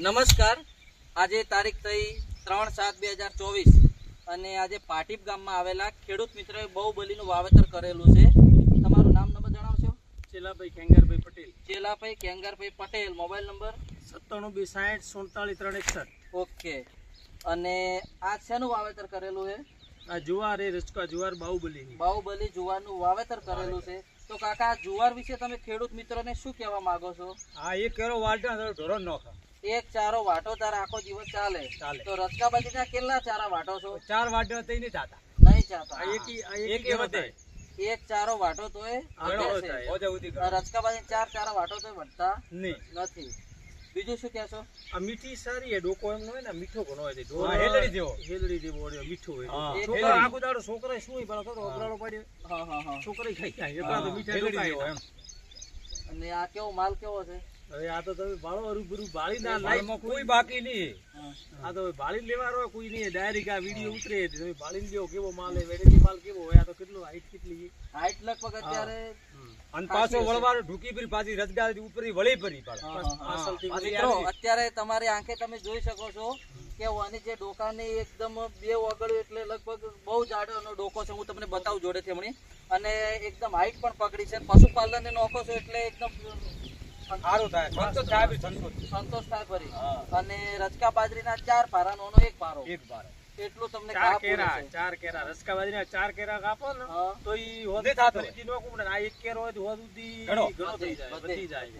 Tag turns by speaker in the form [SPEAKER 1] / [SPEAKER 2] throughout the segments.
[SPEAKER 1] નમસ્કાર, આજે તારીખ થઈ 3/7/2024 અને આજે પાટીપ ગામમાં આવેલા ખેડૂત મિત્રોએ બાહુબલીનું વાવેતર કરેલું છે. તમારું નામ નંબર જણાવશો?
[SPEAKER 2] Chelabhai Kengarbhai Patel.
[SPEAKER 1] Chelabhai Kengarbhai Patel. Mobile number
[SPEAKER 2] 9726044361.
[SPEAKER 1] Okay. અને આ શેનું વાવેતર કરેલું છે?
[SPEAKER 2] આ જુવાર એ રચકા જુવાર બાહુબલીની.
[SPEAKER 1] બાહુબલી જુવારનું વાવેતર કરેલું છે. તો કાકા, આ જુવાર વિશે તમે ખેડૂત મિત્રોને શું કહેવા માંગો છો?
[SPEAKER 2] આ એક કેરો વાટા ઢોરો નોખા.
[SPEAKER 1] એક ચારો વાટો તાર આખો દિવસ ચાલે. તો રચકાબાજીના કેટલા ચારા વાટો છો?
[SPEAKER 2] 4 વાટા તઈ નહીં થાતા.
[SPEAKER 1] નહીં ચાતા.
[SPEAKER 2] એક વધે.
[SPEAKER 1] એક ચારો વાટો તોય રચકાબાજી 4 ચારા વાટો તોય વધતા નથી. બીજું શું કહેશો?
[SPEAKER 2] આ મીઠી સારી હે. ડોકો એમ હોય ને, મીઠો ઘણો હોય છે. હેલડી જેવો મીઠો હોય. છોકરા આખો દાડો છોકરા શું હોય પેલા તો ઓબરાળો પાડ્યો. છોકરા ખાઈ જાય એટલા તો મીઠા ડોકા એમ.
[SPEAKER 1] અને આ કેવો માલ કેવો છે?
[SPEAKER 2] હવે આ તો તમે બાળો રૂબરૂ બાળી ના લાઈમાં કોઈ બાકી નહીં. આ તો બાળી લેવાનો કોઈ નહીં. ડાયરેક્ટ આ વિડીયો ઉતરે તમે બાળી લેવો. કેવો માલ હે, વેરાયટી માલ કેવો હોય. આ તો કેટલું હાઈટ કેટલી
[SPEAKER 1] હાઈટ લગભગ અત્યારે
[SPEAKER 2] અને પાછો વળવાનો ઢૂકી પરી પાછી રજગાડી ઉપરી વળી પરી
[SPEAKER 1] મિત્રો અત્યારે તમારી આંખે તમે જોઈ શકો છો કે આની જે ડોકાની એકદમ બે ઓગળ્યું એટલે લગભગ બહુ જાડો ડોકો છે. હું તમને બતાવું જોડેથી હમણાં. અને એકદમ હાઈટ પણ પકડી છે. પશુપાલન ને નોખો છો એટલે એકદમ
[SPEAKER 2] સારું થાય,
[SPEAKER 1] સંતોષ થાય ફરી. અને રચકા બાજરીના 4 પારા નો 1 પારો. એટલું તમને
[SPEAKER 2] ચાર કેરા રસકા બાજરીના 4 કેરા કાપો ને તો ઈ હોદે થાતો. આ એક કેરો હોય તો હોદ સુધી ઘણો થઈ જાય, વધી જાય.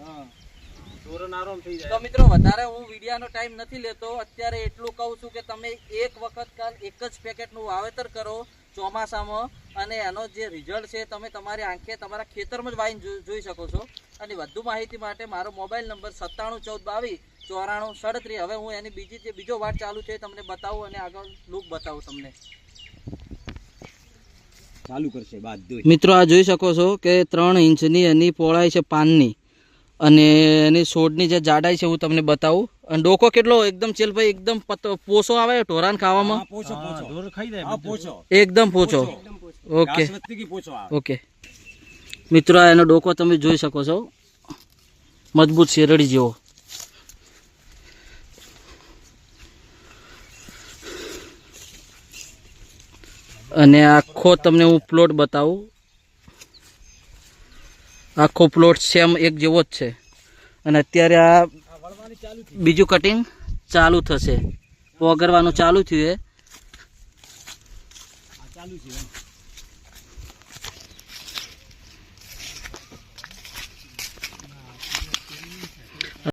[SPEAKER 2] ધોરણ આરામ થઈ જાય.
[SPEAKER 1] તો મિત્રો વધારે હું વિડિયાનો ટાઈમ નથી લેતો. અત્યારે એટલું કહું છું કે તમે એક વખત કાલ એક જ પેકેટનું વાવેતર કરો ચોમાસામાં અને એનો જે રિઝલ્ટ છે તમે તમારી આંખે તમારા ખેતરમાં જ વાઈને જોઈ શકો છો. અને વધુ માહિતી માટે મારો મોબાઈલ નંબર 9714229437. હવે હું એની બીજો વાટ ચાલુ છે તમને બતાવું અને આગળ લુક બતાવું તમને.
[SPEAKER 3] ચાલુ કરશે બાદ
[SPEAKER 1] મિત્રો આ જોઈ શકો છો કે 3 ઇંચની એની પહોળાઈ છે પાનની અને એની છોડની જે જાડાઈ છે હું તમને બતાવું. અને ડોકો કેટલો એકદમ ચેલભાઈ એકદમ પોસો આવે ઢોરાન ખાવામાં? એકદમ પોચો. ઓકે ઓકે મિત્રો એનો ડોકો તમે જોઈ શકો છો, મજબૂત શેરડી જેવો. અને આખો તમને હું પ્લોટ બતાવું. આખો પ્લોટ સેમ એક જેવો જ છે. અને અત્યારે આ બીજું કટિંગ ચાલુ થશે. પોગરવાનું ચાલુ થયું છે.